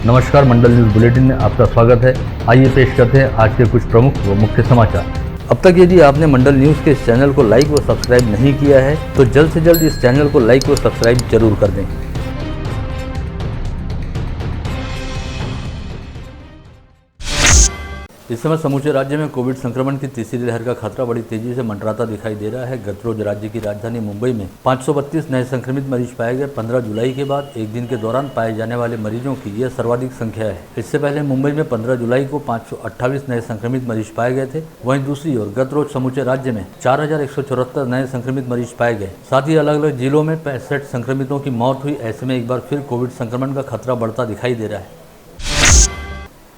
नमस्कार, मंडल news bulletin में आपका स्वागत है। आइए पेश करते हैं आज के कुछ प्रमुख व मुख्य समाचार। अब तक यदि आपने मंडल न्यूज़ के इस चैनल को लाइक व सब्सक्राइब नहीं किया है तो जल्द से जल्द इस चैनल को लाइक व सब्सक्राइब जरूर कर दें। इस समय समूचे राज्य में कोविड संक्रमण की तीसरी लहर का खतरा बड़ी तेजी से मंडराता दिखाई दे रहा है। गत रोज राज्य की राजधानी मुंबई में 532 नए संक्रमित मरीज पाए गए। 15 जुलाई के बाद एक दिन के दौरान पाए जाने वाले मरीजों की यह सर्वाधिक संख्या है। इससे पहले मुंबई में 15 जुलाई को 528 नए संक्रमित मरीज पाए गए थे। वहीं दूसरी ओर गत रोज समूचे राज्य में 4174 नए संक्रमित मरीज पाए गए। साथ ही अलग अलग जिलों में 65 संक्रमितों की मौत हुई। ऐसे में एक बार फिर कोविड संक्रमण का खतरा बढ़ता दिखाई दे रहा है।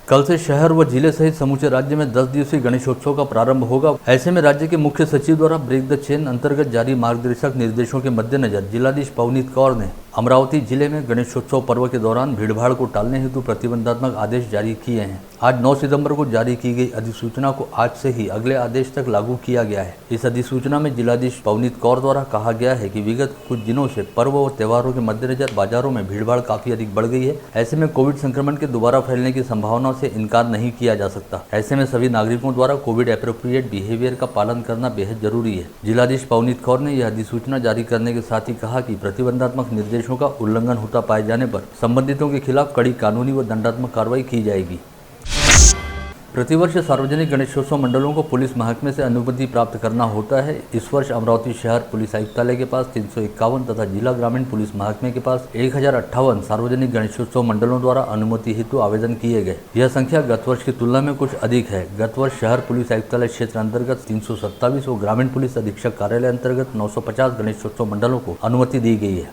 कल से शहर व जिले सहित समूचे राज्य में 10 दिवसीय गणेशोत्सव का प्रारंभ होगा। ऐसे में राज्य के मुख्य सचिव द्वारा ब्रेक द चेन अंतर्गत जारी मार्गदर्शक निर्देशों के मद्देनजर जिलाधीश पवनीत कौर ने अमरावती जिले में गणेशोत्सव पर्व के दौरान भीड़भाड़ को टालने हेतु प्रतिबंधात्मक आदेश जारी किए हैं। आज 9 सितंबर को जारी की गई अधिसूचना को आज से ही अगले आदेश तक लागू किया गया है। इस अधिसूचना में जिलाधीश पवनीत कौर द्वारा कहा गया है कि विगत कुछ दिनों से पर्व और त्योहारों के मद्देनजर बाजारों में भीड़भाड़ काफी अधिक बढ़ गई है। ऐसे में कोविड संक्रमण के दोबारा फैलने की संभावना से इनकार नहीं किया जा सकता। ऐसे में सभी नागरिकों द्वारा कोविड एप्रोप्रिएट बिहेवियर का पालन करना बेहद जरूरी है। जिलाधीश पवनीत कौर ने यह अधिसूचना जारी करने के साथ ही कहा कि प्रतिबंधात्मक निर्देशों का उल्लंघन होता पाए जाने पर संबंधितों के खिलाफ कड़ी कानूनी व दंडात्मक कार्रवाई की जाएगी। प्रतिवर्ष सार्वजनिक गणेशोत्सव मंडलों को पुलिस महकमे से अनुमति प्राप्त करना होता है। इस वर्ष अमरावती शहर पुलिस आयुक्तालय के पास 351 तथा जिला ग्रामीण पुलिस महकमे के पास 1058 सार्वजनिक गणेशोत्सव मंडलों द्वारा अनुमति हेतु आवेदन किए गए। यह संख्या गत वर्ष की तुलना में कुछ अधिक है। गत वर्ष शहर पुलिस आयुक्तालय क्षेत्र अंतर्गत 327 व ग्रामीण पुलिस अधीक्षक कार्यालय अंतर्गत 950 गणेशोत्सव मंडलों को अनुमति दी गई है।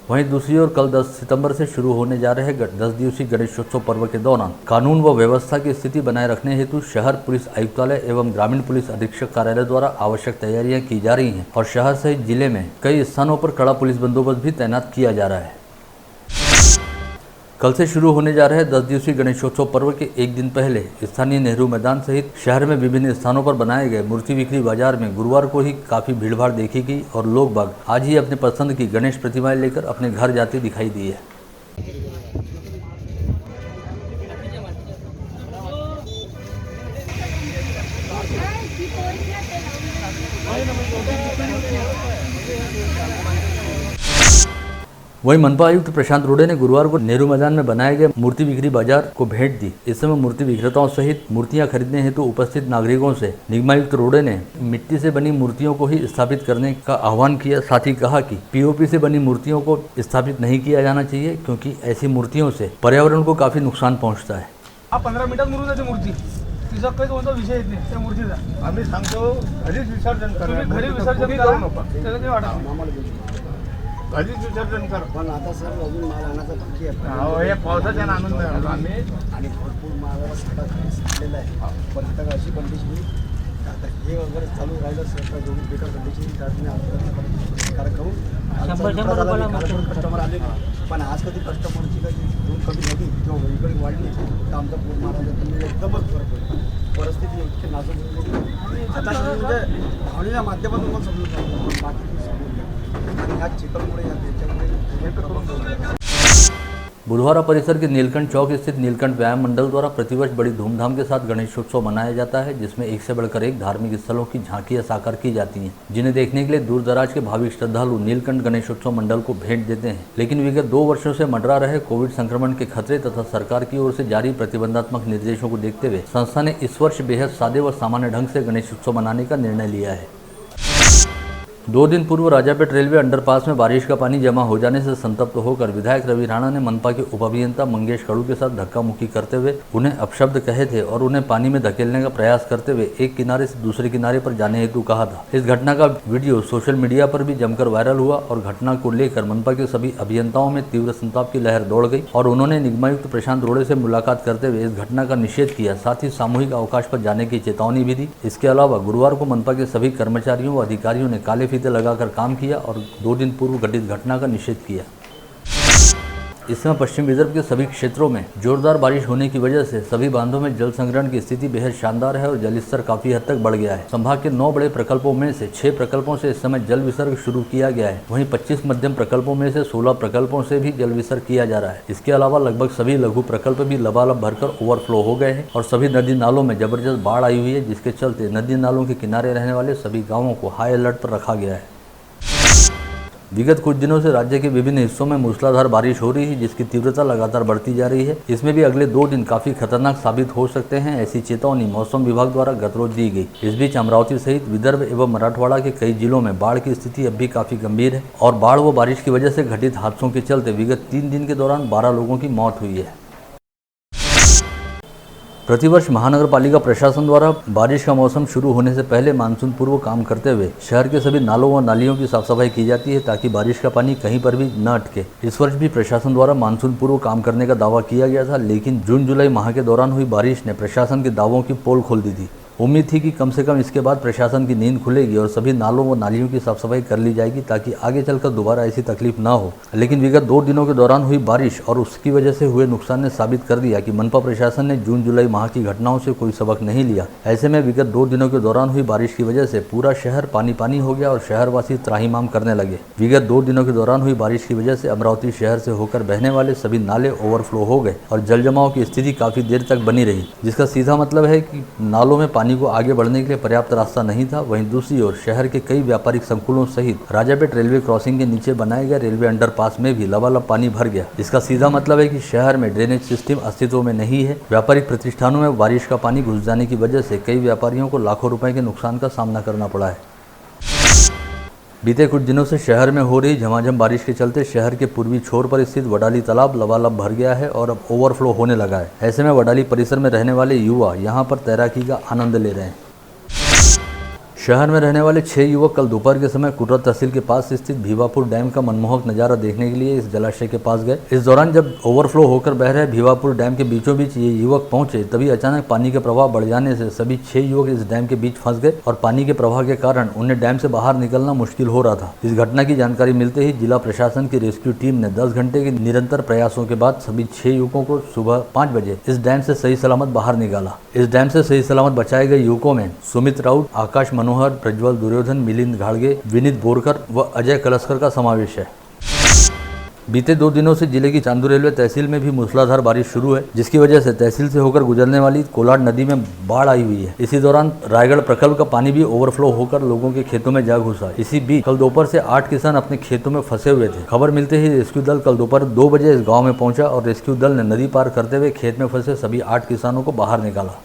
वहीं दूसरी ओर कल 10 सितंबर से शुरू होने जा रहे 10 दिवसीय गणेशोत्सव पर्व के दौरान कानून व व्यवस्था की स्थिति बनाए रखने हेतु शहर पुलिस आयुक्तालय एवं ग्रामीण पुलिस अधीक्षक कार्यालय द्वारा आवश्यक तैयारियां की जा रही हैं और शहर सहित जिले में कई स्थानों पर कड़ा पुलिस बंदोबस्त भी तैनात किया जा रहा है। कल से शुरू होने जा रहे 10 दिवसीय गणेशोत्सव पर्व के एक दिन पहले स्थानीय नेहरू मैदान सहित शहर में विभिन्न स्थानों पर बनाए गए मूर्ति बिक्री बाजार में गुरुवार को ही काफी भीड़भाड़ देखी गई और लोग बाग आज ही अपने पसंद की गणेश प्रतिमाएं लेकर अपने घर जाते दिखाई दी है। वहीं मनपा आयुक्त प्रशांत रोड़े ने गुरुवार को नेहरू मैदान में बनाए गए मूर्ति बिक्री बाजार को भेंट दी। इस समय मूर्ति विक्रेताओं सहित मूर्तियां खरीदने हेतु उपस्थित नागरिकों से निगमायुक्त रोड़े ने मिट्टी से बनी मूर्तियों को ही स्थापित करने का आह्वान किया। साथ ही कहा कि पीओपी से बनी मूर्तियों को स्थापित नहीं किया जाना चाहिए क्योंकि ऐसी मूर्तियों से पर्यावरण को काफी नुकसान पहुँचता है। 15 मिनिटात मूर्ती तिचा काही कोणता विषय येत नाही त्या मूर्तीचा आम्ही सांगतो घरीच विसर्जन करा, घरी विसर्जन करा, त्याला काही वाटत नाही, घरीच विसर्जन करा। पण आता सर अजून माल आणायचा बाकी आहे। हो, हे पावसाच्या आनंद आहे आम्ही आणि भरपूर मालाला साठा झालेला आहे। पण आता अशी कंडिशन आता हे वगैरे चालू राहिलं सर तर दोन बेकार कंडिशन त्यातून आपण करू 100 कस्टमर आले पण आज कधी कस्टमरची कधी दोन कमी झाली किंवा वेगळी वाढली तर आमचा पूर मारायला तुम्ही एकदमच फरक पडतो। परिस्थिती इतकी नाजूक झाली आता म्हणजे भावनेच्या माध्यमातून पण समजून बाकी आणि ह्या चिकलमुळे या त्याच्यामुळे हे करून बुधवारा परिसर के नीलकंठ चौक स्थित नीलकंठ व्यायाम मंडल द्वारा प्रतिवर्ष बड़ी धूमधाम के साथ गणेशोत्सव मनाया जाता है, जिसमें एक से बढ़कर एक धार्मिक स्थलों की झांकियां साकार की जाती हैं, जिन्हें देखने के लिए दूर दराज के भाविक श्रद्धालु नीलकंठ गणेशोत्सव मंडल को भेंट देते हैं। लेकिन विगत 2 वर्षों से मंडरा रहे कोविड संक्रमण के खतरे तथा सरकार की ओर से जारी प्रतिबंधात्मक निर्देशों को देखते हुए संस्था ने इस वर्ष बेहद सादे व सामान्य ढंग से गणेशोत्सव मनाने का निर्णय लिया है। 2 दिन पूर्व राजापेट रेलवे अंडरपास में बारिश का पानी जमा हो जाने से संतप्त होकर विधायक रवि राणा ने मनपा के उपाभियंता मंगेश कड़ू के साथ धक्का मुक्की करते हुए उन्हें अपशब्द कहे थे और उन्हें पानी में धकेलने का प्रयास करते हुए एक किनारे से दूसरे किनारे पर जाने हेतु कहा था। इस घटना का वीडियो सोशल मीडिया पर भी जमकर वायरल हुआ और घटना को लेकर मनपा के सभी अभियंताओं में तीव्र संताप की लहर दौड़ गई और उन्होंने निगमायुक्त प्रशांत रोड़े से मुलाकात करते हुए इस घटना का निषेध किया। साथ ही सामूहिक अवकाश पर जाने की चेतावनी भी दी। इसके अलावा गुरुवार को मनपा के सभी कर्मचारियों व अधिकारियों ने काले फीते लगाकर काम किया और 2 दिन पूर्व घटित घटना का निषेध किया। इस समय पश्चिम विदर्भ के सभी क्षेत्रों में जोरदार बारिश होने की वजह से सभी बांधों में जल संग्रहण की स्थिति बेहद शानदार है और जलस्तर काफी हद तक बढ़ गया है। संभाग के 9 बड़े प्रकल्पों में से 6 प्रकल्पों से इस समय जल विसर्ग शुरू किया गया है। वहीं 25 मध्यम प्रकल्पों में से 16 प्रकल्पों से भी जल विसर्ग किया जा रहा है। इसके अलावा लगभग सभी लघु प्रकल्प भी लबालब भरकर ओवरफ्लो हो गए हैं और सभी नदी नालों में जबरदस्त बाढ़ आई हुई है, जिसके चलते नदी नालों के किनारे रहने वाले सभी गाँवों को हाई अलर्ट पर रखा गया है। विगत कुछ दिनों से राज्य के विभिन्न हिस्सों में मूसलाधार बारिश हो रही है, जिसकी तीव्रता लगातार बढ़ती जा रही है। इसमें भी अगले 2 दिन काफी खतरनाक साबित हो सकते हैं, ऐसी चेतावनी मौसम विभाग द्वारा गत रोज दी गई। इस बीच अमरावती सहित विदर्भ एवं मराठवाड़ा के कई जिलों में बाढ़ की स्थिति अब भी काफी गंभीर है और बाढ़ व बारिश की वजह से घटित हादसों के चलते विगत 3 दिन के दौरान 12 लोगों की मौत हुई है। प्रतिवर्ष महानगर पालिका प्रशासन द्वारा बारिश का मौसम शुरू होने से पहले मानसून पूर्व काम करते हुए शहर के सभी नालों व नालियों की साफ सफाई की जाती है, ताकि बारिश का पानी कहीं पर भी न अटके। इस वर्ष भी प्रशासन द्वारा मानसून पूर्व काम करने का दावा किया गया था, लेकिन जून जुलाई माह के दौरान हुई बारिश ने प्रशासन के दावों की पोल खोल दी थी। उम्मीद थी कि कम से कम इसके बाद प्रशासन की नींद खुलेगी और सभी नालों व नालियों की साफ सफाई कर ली जाएगी, ताकि आगे चलकर दोबारा ऐसी तकलीफ ना हो। लेकिन विगत 2 दिनों के दौरान हुई बारिश और उसकी वजह से हुए नुकसान ने साबित कर दिया कि मनपा प्रशासन ने जून जुलाई माह की घटनाओं से कोई सबक नहीं लिया। ऐसे में विगत 2 दिनों के दौरान हुई बारिश की वजह से पूरा शहर पानी पानी हो गया और शहरवासी त्राहिमाम करने लगे। विगत 2 दिनों के दौरान हुई बारिश की वजह से अमरावती शहर से होकर बहने वाले सभी नाले ओवरफ्लो हो गए और जल जमाव की स्थिति काफी देर तक बनी रही, जिसका सीधा मतलब है कि नालों में पानी को आगे बढ़ने के लिए पर्याप्त रास्ता नहीं था। वहीं दूसरी ओर शहर के कई व्यापारिक संकुलों सहित राजापेट रेलवे क्रॉसिंग के नीचे बनाए गए रेलवे अंडरपास में भी लबालब पानी भर गया। इसका सीधा मतलब है कि शहर में ड्रेनेज सिस्टम अस्तित्व में नहीं है। व्यापारिक प्रतिष्ठानों में बारिश का पानी घुस जाने की वजह से कई व्यापारियों को लाखों रुपए के नुकसान का सामना करना पड़ा है। बीते कुछ दिनों से शहर में हो रही झमाझम बारिश के चलते शहर के पूर्वी छोर पर स्थित वडाली तालाब लबालब भर गया है और अब ओवरफ्लो होने लगा है। ऐसे में वडाली परिसर में रहने वाले युवा यहां पर तैराकी का आनंद ले रहे हैं। शहर में रहने वाले 6 युवक कल दोपहर के समय कुटरा तहसील के पास स्थित भीवापुर डैम का मनमोहक नजारा देखने के लिए इस जलाशय के पास गए। इस दौरान जब ओवरफ्लो होकर बह रहे भीवापुर डैम के बीचों बीच ये युवक पहुंचे, तभी अचानक पानी का प्रवाह बढ़ जाने से सभी 6 युवक इस डैम के बीच फंस गए और पानी के प्रवाह के कारण उन्हें डैम से बाहर निकलना मुश्किल हो रहा था। इस घटना की जानकारी मिलते ही जिला प्रशासन की रेस्क्यू टीम ने 10 घंटे के निरंतर प्रयासों के बाद सभी 6 युवकों को सुबह 5 बजे इस डैम से सही सलामत बाहर निकाला। इस डैम से सही सलामत बचाए गए युवकों में सुमित राउत, आकाश मनोहर, प्रज्वल दुर्योधन, मिलिंद घाड़गे, विनीत बोरकर व अजय कलस्कर का समावेश है। बीते 2 दिनों से जिले की चांदू रेलवे तहसील में भी मूसलाधार बारिश शुरू है, जिसकी वजह से तहसील से होकर गुजरने वाली कोलाड नदी में बाढ़ आई हुई है। इसी दौरान रायगढ़ प्रकल्प का पानी भी ओवरफ्लो होकर लोगों के खेतों में जा घुसा। इसी बीच कल दोपहर से 8 किसान अपने खेतों में फंसे हुए थे। खबर मिलते ही रेस्क्यू दल कल दोपहर 2 बजे इस गाँव में पहुंचा और रेस्क्यू दल ने नदी पार करते हुए खेत में फंसे सभी 8 किसानों को बाहर निकाला।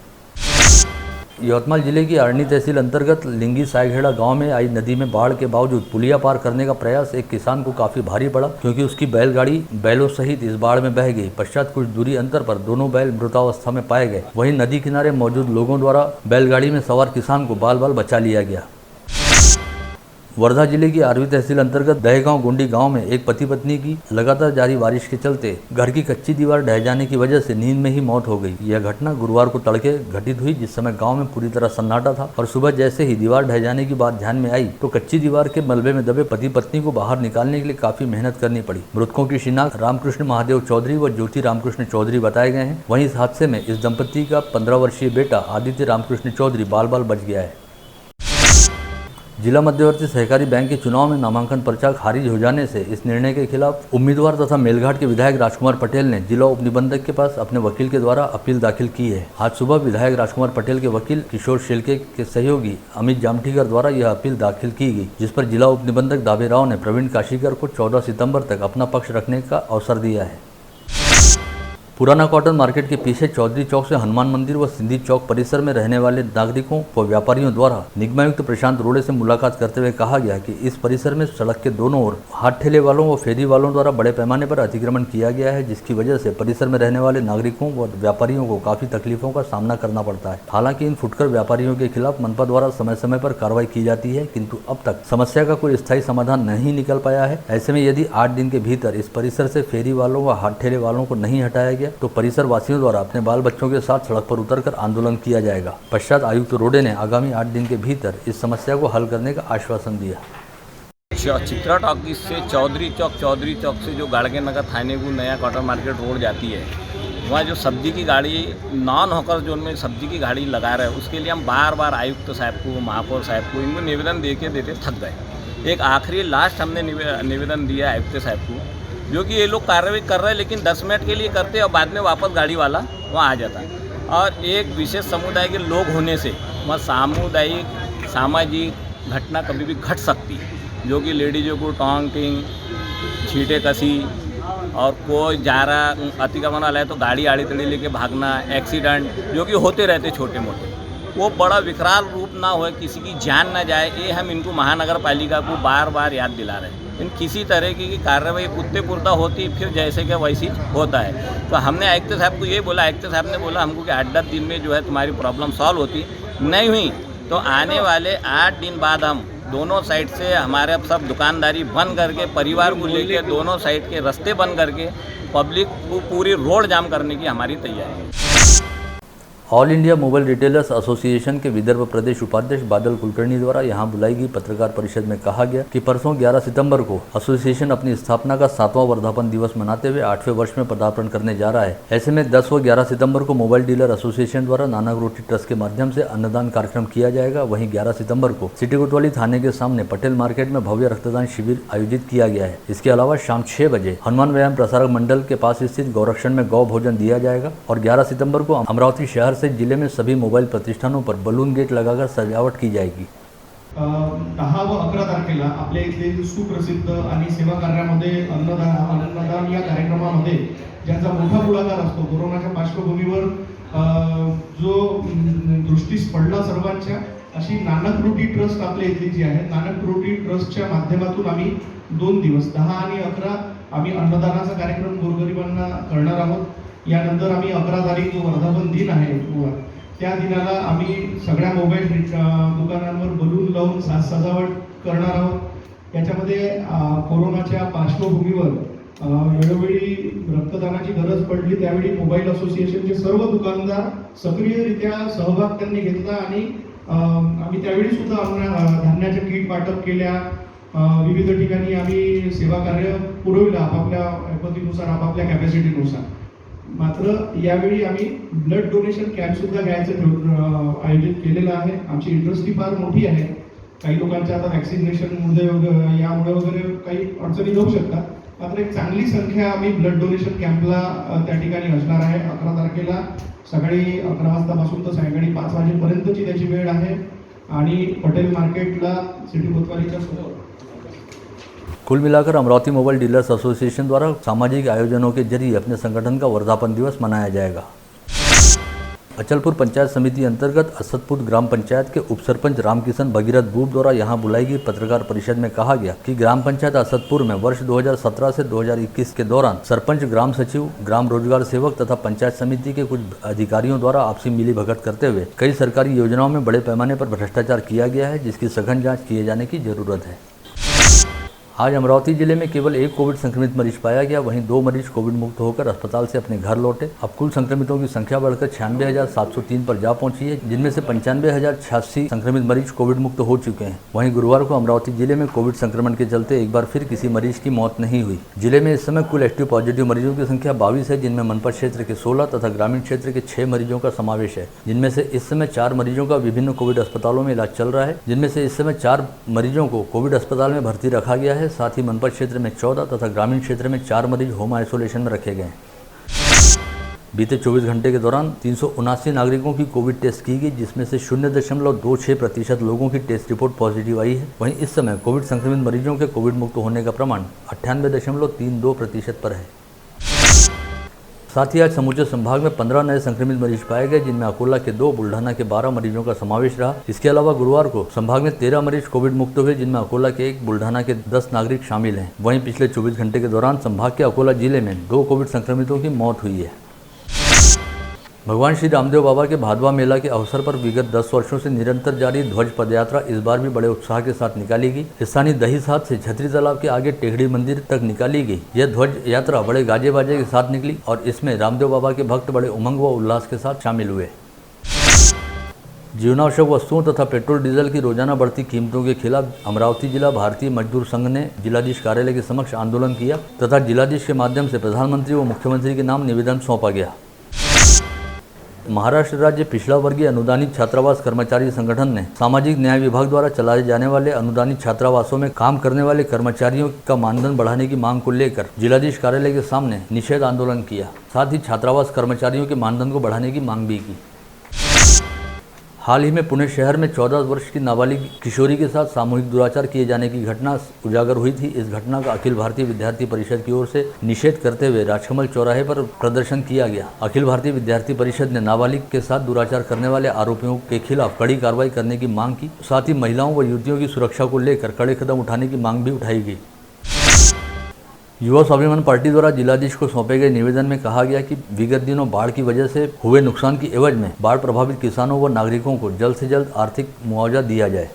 यवतमाल जिले की आरणी तहसील अंतर्गत लिंगी सायखेड़ा गांव में आई नदी में बाढ़ के बावजूद पुलिया पार करने का प्रयास एक किसान को काफी भारी पड़ा, क्योंकि उसकी बैलगाड़ी बैलों सहित इस बाढ़ में बह गई। पश्चात कुछ दूरी अंतर पर दोनों बैल मृतावस्था में पाए गए। वहीं नदी किनारे मौजूद लोगों द्वारा बैलगाड़ी में सवार किसान को बाल बाल बचा लिया गया। वर्धा जिले की आरवी तहसील अंतर्गत दहेगांव गुंडी गांव में एक पति पत्नी की लगातार जारी बारिश के चलते घर की कच्ची दीवार ढह जाने की वजह से नींद में ही मौत हो गई। यह घटना गुरुवार को तड़के घटित हुई, जिस समय गांव में पूरी तरह सन्नाटा था और सुबह जैसे ही दीवार ढह जाने की बात ध्यान में आई तो कच्ची दीवार के मलबे में दबे पति पत्नी को बाहर निकालने के लिए काफी मेहनत करनी पड़ी। मृतकों की शिनाख्त रामकृष्ण महादेव चौधरी व ज्योति रामकृष्ण चौधरी बताए गए हैं। वहीं इस हादसे में इस दंपति का 15 वर्षीय बेटा आदित्य रामकृष्ण चौधरी बाल बाल बच गया है। जिला मध्यवर्ती सहकारी बैंक के चुनाव में नामांकन पर्चा खारिज हो जाने से इस निर्णय के खिलाफ उम्मीदवार तथा मेलघाट के विधायक राजकुमार पटेल ने जिला उप निबंधक के पास अपने वकील के द्वारा अपील दाखिल की है। आज सुबह विधायक राजकुमार पटेल के वकील किशोर शेलके के सहयोगी अमित जामठीकर द्वारा यह अपील दाखिल की गई, जिस पर जिला उप निबंधक दाबे राव ने प्रवीण काशीकर को 14 सितंबर तक अपना पक्ष रखने का अवसर दिया है। पुराना कॉटन मार्केट के पीछे चौधरी चौक से हनुमान मंदिर व सिंधी चौक परिसर में रहने वाले नागरिकों व व्यापारियों द्वारा निगमायुक्त प्रशांत रोड़े से मुलाकात करते हुए कहा गया कि इस परिसर में सड़क के दोनों ओर हाथ ठेले वालों व फेरी वालों द्वारा बड़े पैमाने पर अतिक्रमण किया गया है, जिसकी वजह से परिसर में रहने वाले नागरिकों व व्यापारियों को काफी तकलीफों का सामना करना पड़ता है। हालांकि इन फुटकर व्यापारियों के खिलाफ मनपा द्वारा समय समय पर कार्रवाई की जाती है, किंतु अब तक समस्या का कोई स्थायी समाधान नहीं निकल पाया है। ऐसे में यदि 8 दिन के भीतर इस परिसर से फेरी वालों व हाथ ठेले वालों को नहीं हटाया गया तो परिसर वासियों द्वारा अपने बाल बच्चों के साथ सड़क पर उतरकर आंदोलन किया जाएगा। पश्चात आयुक्त रोडे ने आगामी 8 दिन के भीतर इस समस्या को हल करने का आश्वासन दिया। चित्रा टॉकीज से चौधरी चौक से जो गाड़गे नगर थाने को नया कॉटन मार्केट रोड जाती है, वहाँ जो सब्जी की गाड़ी नॉन हॉकर जोन में सब्जी की गाड़ी लगा रहे हैं, उसके लिए हम बार बार आयुक्त साहब को, महापौर साहब को इनको निवेदन देते थक गए। एक आखिरी लास्ट हमने निवेदन दिया आयुक्त साहब को, जो कि ये लोग कार्रवाई कर रहे हैं, लेकिन 10 मिनट के लिए करते और बाद में वापस गाड़ी वाला वहाँ आ जाता है। और एक विशेष समुदाय के लोग होने से वहाँ सामुदायिक सामाजिक घटना कभी भी घट सकती है, जो कि लेडीज़ों को टॉन्टिंग, छींटे कसी और कोई जा रहा अतिक्रमण वाला है तो गाड़ी आड़ी तड़ी लेके भागना, एक्सीडेंट जो कि होते रहते छोटे मोटे, वो बड़ा विकराल रूप ना हो, किसी की जान ना जाए, ये हम इनको महानगर पालिका को बार बार याद दिला रहे हैं। इन किसी तरह की कार्रवाई कुत्ते पुर्ता होती फिर जैसे कि वैसी होता है। तो हमने आयुक्त साहब को ये बोला, आयुक्त साहब ने बोला हमको कि 8-10 दिन में जो है तुम्हारी प्रॉब्लम सॉल्व होती, नहीं हुई तो आने वाले 8 दिन बाद हम दोनों साइड से हमारे अब सब दुकानदारी बंद करके, परिवार को लेकर दोनों साइड के रास्ते बंद करके पब्लिक को पूरी रोड जाम करने की हमारी तैयारी है। All India mobile retailers association के विदर्भ प्रदेश उपाध्यक्ष बादल कुलकर्णी द्वारा यहां बुलाई गई पत्रकार परिषद में कहा गया कि परसों 11 सितंबर को एसोसिएशन अपनी स्थापना का 7वां वर्धापन दिवस मनाते हुए 8वें वर्ष में पदार्पण करने जा रहा है। ऐसे में 10 व 11 सितंबर को मोबाइल डीलर एसोसिएशन द्वारा नानक रोटी ट्रस्ट के माध्यम से अन्नदान कार्यक्रम किया जाएगा। वहीं 11 सितंबर को सिटी कोतवाली थाने के सामने पटेल मार्केट में भव्य रक्तदान शिविर आयोजित किया गया है। इसके अलावा शाम 6 बजे हनुमान व्यायाम प्रसारक मंडल के पास स्थित गौरक्षण में गौ भोजन दिया जाएगा। और 11 सितंबर को अमरावती शहर से जिले में सभी मोबाइल प्रतिष्ठानों पर बलून गेट लगाकर सजावट की जाएगी। 10 व 11 तारखेला आपल्या इथले सुप्रसिद्ध आणि सेवा कार्यामध्ये अन्नदान या कार्यक्रमामध्ये ज्यांचा मोठा पुढाकार असतो, कोरोनाच्या पार्श्वभूमीवर जो दृष्टीस पडला सर्वांच्या, अशी नानक रोटी ट्रस्ट आपल्या इथली जी आहे, नानक रोटी ट्रस्टच्या माध्यमातून आम्ही 2 दिवस 10 आणि 11 आम्ही अन्नदानाचा कार्यक्रम गोरगरिबांना करणार आहोत। यानंतर आम्ही 11 तारीख जो वर्धापन दिन आहे त्या दिनाला आम्ही सगळ्या मोबाईल दुकानांवर बलून लावून सजावट करणार आहोत। याच्यामध्ये कोरोनाच्या पार्श्वभूमीवर वेळोवेळी रक्तदानाची गरज पडली त्यावेळी मोबाईल असोसिएशनचे सर्व दुकानदार सक्रियरित्या सहभाग त्यांनी घेतला आणि आम्ही त्यावेळी सुद्धा धान्याचे किट वाटप केल्या, विविध ठिकाणी आम्ही सेवा कार्य पुरवलं आपापल्या पद्धतीनुसार, आपापल्या कॅपॅसिटीनुसार। मात्र यावेळी आम्ही ब्लड डोनेशन कॅम्प सुद्धा घ्यायचं आयोजित केलेलं आहे। आमची इंडस्ट्री फार मोठी आहे, काही लोकांच्या आता वॅक्सिनेशनमुळे यामुळे वगैरे काही अडचणी येऊ शकतात, मात्र एक चांगली संख्या आम्ही ब्लड डोनेशन कॅम्पला त्या ठिकाणी असणार आहे। 11 तारखेला सकाळी 11 वाजतापासून तर सायंकाळी 5 वाजेपर्यंतची त्याची वेळ आहे आणि पटेल मार्केटला सिटी कोतवालीच्या समोर। कुल मिलाकर अमरावती मोबाइल डीलर्स एसोसिएशन द्वारा सामाजिक आयोजनों के जरिए अपने संगठन का वर्धापन दिवस मनाया जाएगा। अचलपुर पंचायत समिति अंतर्गत असदपुर ग्राम पंचायत के उपसरपंच रामकिशन भगीरथ बूब द्वारा यहां बुलाई गई पत्रकार परिषद में कहा गया कि ग्राम पंचायत असदपुर में वर्ष 2017 से 2021 के दौरान सरपंच, ग्राम सचिव, ग्राम रोजगार सेवक तथा पंचायत समिति के कुछ अधिकारियों द्वारा आपसी मिलीभगत करते हुए कई सरकारी योजनाओं में बड़े पैमाने पर भ्रष्टाचार किया गया है, जिसकी सघन जाँच किए जाने की जरूरत है। आज अमरावती जिले में केवल 1 कोविड संक्रमित मरीज पाया गया। वहीं 2 मरीज कोविड मुक्त होकर अस्पताल से अपने घर लौटे। अब कुल संक्रमितों की संख्या बढ़कर 96,703 पर जा पहुंची है, जिनमें से 95,086 संक्रमित मरीज कोविड मुक्त हो चुके हैं। वहीं गुरुवार को अमरावती जिले में कोविड संक्रमण के चलते एक बार फिर किसी मरीज की मौत नहीं हुई। जिले में इस समय कुल एक्टिव पॉजिटिव मरीजों की संख्या 22 है, जिनमें मनपा क्षेत्र के 16 तथा ग्रामीण क्षेत्र के 6 मरीजों का समावेश है, जिनमें से इस समय 4 मरीजों का विभिन्न कोविड अस्पतालों में इलाज चल रहा है, जिनमें से इस समय 4 मरीजों को कोविड अस्पताल में भर्ती रखा गया है। साथ ही मनपा क्षेत्र में 14 तथा ग्रामीण क्षेत्र में 4 मरीज होम आइसोलेशन में रखे गए हैं। बीते 24 घंटे के दौरान 379 नागरिकों की कोविड टेस्ट की गई, जिसमें से 0.26% लोगों की टेस्ट रिपोर्ट पॉजिटिव आई है। वहीं इस समय कोविड संक्रमित मरीजों के कोविड मुक्त होने का प्रमाण 98.32% पर है। साथ ही आज समूचे संभाग में 15 नए संक्रमित मरीज पाए गए, जिनमें अकोला के 2, बुल्ढाना के 12 मरीजों का समावेश रहा। इसके अलावा गुरुवार को संभाग में 13 मरीज कोविड मुक्त हुए, जिनमें अकोला के 1, बुल्ढाना के 10 नागरिक शामिल हैं। वहीं पिछले 24 घंटे के दौरान संभाग के अकोला जिले में 2 कोविड संक्रमितों की मौत हुई है। भगवान श्री रामदेव बाबा के भादवा मेला के अवसर पर विगत 10 वर्षों से निरंतर जारी ध्वज पदयात्रा इस बार भी बड़े उत्साह के साथ निकाली गई। स्थानीय दही साध से छतरी तालाब के आगे टेकड़ी मंदिर तक निकाली गई। यह ध्वज यात्रा बड़े गाजे बाजे के साथ निकली और इसमें रामदेव बाबा के भक्त बड़े उमंग व उल्लास के साथ शामिल हुए। जीवनावश्यक वस्तुओं तथा पेट्रोल डीजल की रोजाना बढ़ती कीमतों के खिलाफ अमरावती जिला भारतीय मजदूर संघ ने जिलाधीश कार्यालय के समक्ष आंदोलन किया तथा जिलाधीश के माध्यम से प्रधानमंत्री व मुख्यमंत्री के नाम निवेदन सौंपा गया। महाराष्ट्र राज्य पिछड़ा वर्गीय अनुदानित छात्रावास कर्मचारी संगठन ने सामाजिक न्याय विभाग द्वारा चलाए जाने वाले अनुदानित छात्रावासों में काम करने वाले कर्मचारियों का मानधन बढ़ाने की मांग को लेकर जिलाधीश कार्यालय के सामने निषेध आंदोलन किया। साथ ही छात्रावास कर्मचारियों के मानधन को बढ़ाने की मांग भी की। हाल ही में पुणे शहर में 14 वर्ष की नाबालिग किशोरी के साथ सामूहिक दुराचार किए जाने की घटना उजागर हुई थी। इस घटना का अखिल भारतीय विद्यार्थी परिषद की ओर से निषेध करते हुए राजकमल चौराहे पर प्रदर्शन किया गया। अखिल भारतीय विद्यार्थी परिषद ने नाबालिग के साथ दुराचार करने वाले आरोपियों के खिलाफ कड़ी कार्रवाई करने की मांग की। साथ ही महिलाओं व युवतियों की सुरक्षा को लेकर कड़े कदम उठाने की मांग भी उठाई गई। युवा स्वाभिमान पार्टी द्वारा जिलाधीश को सौंपे गए निवेदन में कहा गया कि विगत दिनों बाढ़ की वजह से हुए नुकसान की एवज में बाढ़ प्रभावित किसानों व नागरिकों को जल्द से जल्द आर्थिक मुआवजा दिया जाए।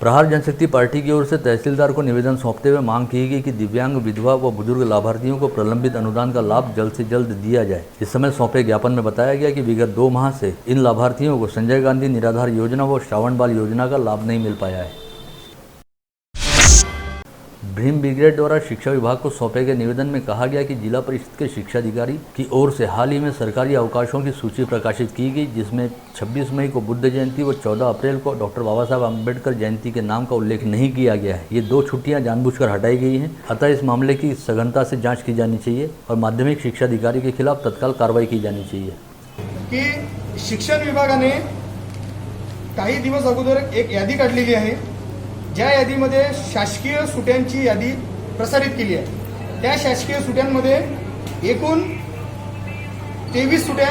प्रहार जनशक्ति पार्टी की ओर से तहसीलदार को निवेदन सौंपते हुए मांग की गई कि दिव्यांग, विधवा व बुजुर्ग लाभार्थियों को प्रलंबित अनुदान का लाभ जल्द से जल्द दिया जाए। इस समय सौंपे ज्ञापन में बताया गया कि विगत 2 माह से इन लाभार्थियों को संजय गांधी निराधार योजना व श्रावण बाल योजना का लाभ नहीं मिल पाया है। भीम ब्रिगेड द्वारा शिक्षा विभाग को सौंपे गए निवेदन में कहा गया कि जिला परिषद के शिक्षा अधिकारी की ओर से हाल ही में सरकारी अवकाशों की सूची प्रकाशित की गई, जिसमें 26 मई को बुद्ध जयंती व 14 अप्रैल को डॉक्टर बाबा साहब अम्बेडकर जयंती के नाम का उल्लेख नहीं किया गया है। ये 2 छुट्टियां जानबूझकर हटाई गई हैं। अतः इस मामले की सघनता से जाँच की जानी चाहिए और माध्यमिक शिक्षा अधिकारी के खिलाफ तत्काल कार्रवाई की जानी चाहिए। की शिक्षण विभागाने काही दिवस अगोदर एक यादी काढलेली आहे, ज्या यादीमध्ये शासकीय सुट्यांची यादी प्रसारित केली आहे। त्या शासकीय सुट्यांमध्ये एकूण 23 सुट्या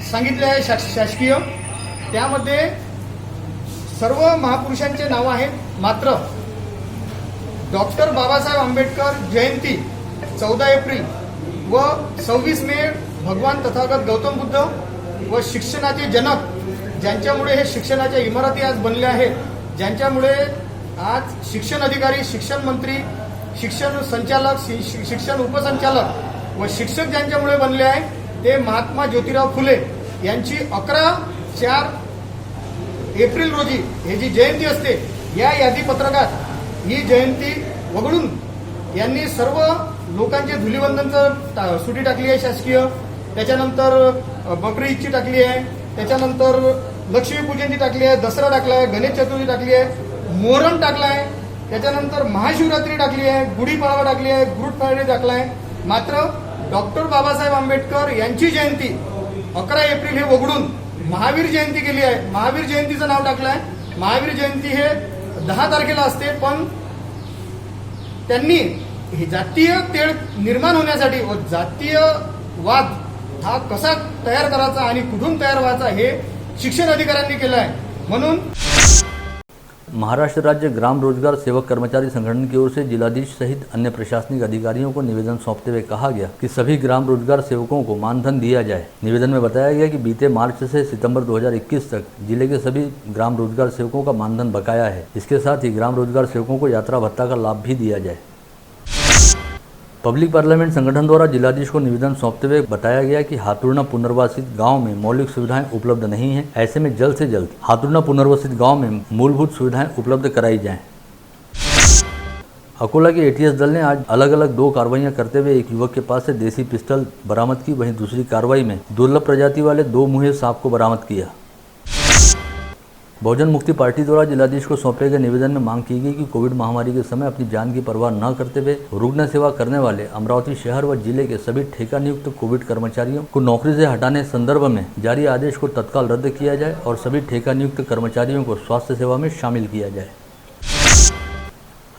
सांगितल्या आहे शासकीय। त्यामध्ये सर्व महापुरुषांचे नाव आहेत, मात्र डॉक्टर बाबासाहेब आंबेडकर जयंती 14 एप्रिल व 26 मे भगवान तथागत गौतम बुद्ध व शिक्षणाचे जनक, ज्यांच्यामुळे हे शिक्षणाच्या इमारती आज बनल्या आहेत, ज्यांच्यामुळे आज शिक्षण अधिकारी, शिक्षण मंत्री, शिक्षण संचालक, शिक्षण उपसंचालक व शिक्षक ज्यांच्यामुळे बनले आहे ते महात्मा ज्योतिराव फुले यांची 11/4 एप्रिल रोजी हे जी जयंती असते, या यादीपत्रकात ही जयंती वगळून यांनी सर्व लोकांचे धुलीवंदनचं सुटी टाकली आहे शासकीय। त्याच्यानंतर बकरी ईदची टाकली आहे, त्याच्यानंतर लक्ष्मीपूजनची टाकली आहे, दसरा टाकला आहे, गणेश चतुर्थी टाकली आहे, मोहरम टाकला आहे, त्याच्यानंतर महाशिवरात्री टाकली आहे, गुढीपाडवा टाकली आहे, गुड फ्रायडे टाकला आहे। मात्र डॉक्टर बाबासाहेब आंबेडकर यांची जयंती 11 एप्रिल हे वगळून महावीर जयंती केली आहे। महावीर जयंतीचं नाव टाकलं आहे। महावीर जयंती हे 10 तारखेला असते, पण त्यांनी हे जातीय तेढ निर्माण होण्यासाठी व जातीय वाद हा कसा तयार करायचा आणि कुठून तयार व्हायचा हे शिक्षण अधिकाऱ्यांनी केलं आहे। म्हणून महाराष्ट्र राज्य ग्राम रोजगार सेवक कर्मचारी संगठन की ओर से जिलाधीश सहित अन्य प्रशासनिक अधिकारियों को निवेदन सौंपते हुए कहा गया कि सभी ग्राम रोजगार सेवकों को मानधन दिया जाए। निवेदन में बताया गया कि बीते मार्च से सितंबर 2021 तक जिले के सभी ग्राम रोजगार सेवकों का मानधन बकाया है। इसके साथ ही ग्राम रोजगार सेवकों को यात्रा भत्ता का लाभ भी दिया जाए। पब्लिक पार्लियामेंट संगठन द्वारा जिलाधीश को निवेदन सौंपते हुए बताया गया कि हाथुरना पुनर्वासित गांव में मौलिक सुविधाएं उपलब्ध नहीं हैं। ऐसे में जल्द से जल्द हाथुरना पुनर्वासित गांव में मूलभूत सुविधाएं उपलब्ध कराई जाएं। अकोला के एटीएस दल ने आज अलग अलग 2 कार्रवाइयां करते हुए एक युवक के पास से देसी पिस्टल बरामद की। वहीं दूसरी कार्रवाई में दुर्लभ प्रजाति वाले 2 मुहे सांप को बरामद किया। बहुजन मुक्ति पार्टी द्वारा जिलाधीश को सौंपे गए निवेदन में मांग की गई कि कोविड महामारी के समय अपनी जान की परवाह न करते हुए रुग्ण सेवा करने वाले अमरावती शहर व जिले के सभी ठेका नियुक्त कोविड कर्मचारियों को नौकरी से हटाने संदर्भ में जारी आदेश को तत्काल रद्द किया जाए और सभी ठेका नियुक्त कर्मचारियों को स्वास्थ्य सेवा में शामिल किया जाए।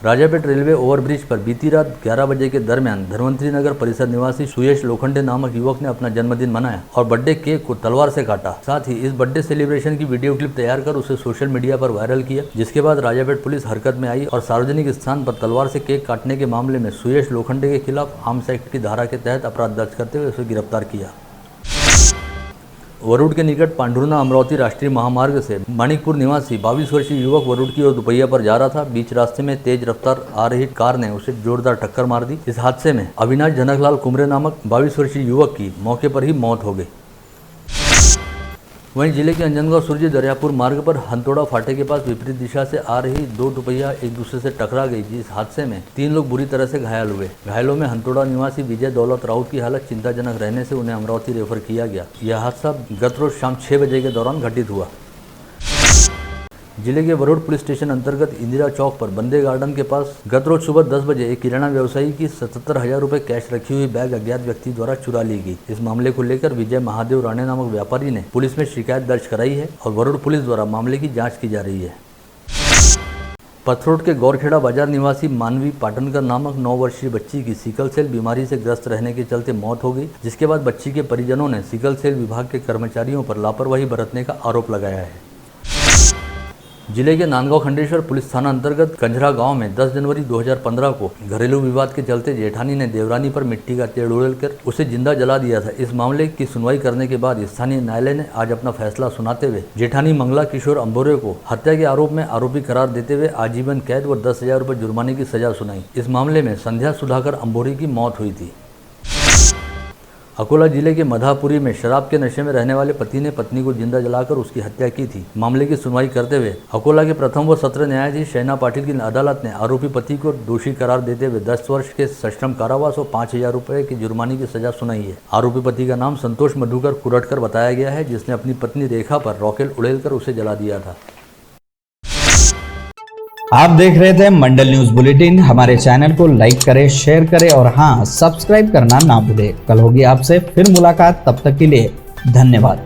राजापेट रेलवे ओवरब्रिज पर बीती रात 11 बजे के दरमियान धन्वंतरी नगर परिसर निवासी सुयश लोखंडे नामक युवक ने अपना जन्मदिन मनाया और बर्थडे केक को तलवार से काटा। साथ ही इस बर्थडे सेलिब्रेशन की वीडियो क्लिप तैयार कर उसे सोशल मीडिया पर वायरल किया, जिसके बाद राजापेट पुलिस हरकत में आई और सार्वजनिक स्थान पर तलवार से केक काटने के मामले में सुयश लोखंडे के खिलाफ आर्म्स एक्ट की धारा के तहत अपराध दर्ज करते हुए उसे गिरफ्तार किया। वरुड के निकट पांडुरना अमरावती राष्ट्रीय महामार्ग से मानिकपुर निवासी 22 वर्षीय युवक वरुड की ओर दुपहिया पर जा रहा था। बीच रास्ते में तेज रफ्तार आ रही कार ने उसे जोरदार टक्कर मार दी। इस हादसे में अविनाश जनकलाल कुमरे नामक 22 वर्षीय युवक की मौके पर ही मौत हो गई। वहीं जिले के अंजनगांव सुरजी दरियापुर मार्ग पर हंतोड़ा फाटे के पास विपरीत दिशा से आ रही 2 दुपहिया एक दूसरे से टकरा गई, जिस हादसे में 3 लोग बुरी तरह से घायल हुए। घायलों में हंतोड़ा निवासी विजय दौलत राउत की हालत चिंताजनक रहने से उन्हें अमरावती रेफर किया गया। यह हादसा गत रोज शाम 6 बजे के दौरान घटित हुआ। जिले के वरुड़ पुलिस स्टेशन अंतर्गत इंदिरा चौक पर बंदे गार्डन के पास गत रोज सुबह 10 बजे एक किराना व्यवसायी की 77,000 रुपए कैश रखी हुई बैग अज्ञात व्यक्ति द्वारा चुरा ली गई। इस मामले को लेकर विजय महादेव राणे नामक व्यापारी ने पुलिस में शिकायत दर्ज कराई है और वरुड़ पुलिस द्वारा मामले की जाँच की जा रही है। पथरोट के गौरखेड़ा बाजार निवासी मानवी पाटनकर नामक 9 वर्षीय बच्ची की सिकल सेल बीमारी से ग्रस्त रहने के चलते मौत हो गई, जिसके बाद बच्ची के परिजनों ने सिकल सेल विभाग के कर्मचारियों पर लापरवाही बरतने का आरोप लगाया है। जिले के नांदगांव खंडेश्वर पुलिस थाना अंतर्गत कंझरा गांव में 10 जनवरी 2015 को घरेलू विवाद के चलते जेठानी ने देवरानी पर मिट्टी का तेल उड़ेलकर उसे जिंदा जला दिया था। इस मामले की सुनवाई करने के बाद स्थानीय न्यायालय ने आज अपना फैसला सुनाते हुए जेठानी मंगला किशोर अंबोरे को हत्या के आरोप में आरोपी करार देते हुए आजीवन कैद व 10,000 रुपये जुर्माने की सजा सुनाई। इस मामले में संध्या सुधाकर अंबोरे की मौत हुई थी। अकोला जिले के मधापुरी में शराब के नशे में रहने वाले पति ने पत्नी को जिंदा जलाकर उसकी हत्या की थी। मामले की सुनवाई करते हुए अकोला के प्रथम व सत्र न्यायाधीश शैना पाटिल की अदालत ने आरोपी पति को दोषी करार देते हुए 10 वर्ष के सश्रम कारावास और 5,000 रुपये की जुर्माने की सजा सुनाई है। आरोपी पति का नाम संतोष मधुकर कुरटकर बताया गया है, जिसने अपनी पत्नी रेखा पर रॉकेल उड़ेलकर उसे जला दिया था। आप देख रहे थे मंडल न्यूज बुलेटिन। हमारे चैनल को लाइक करें, शेयर करें और हाँ, सब्सक्राइब करना ना भूलें। कल होगी आपसे फिर मुलाकात, तब तक के लिए धन्यवाद।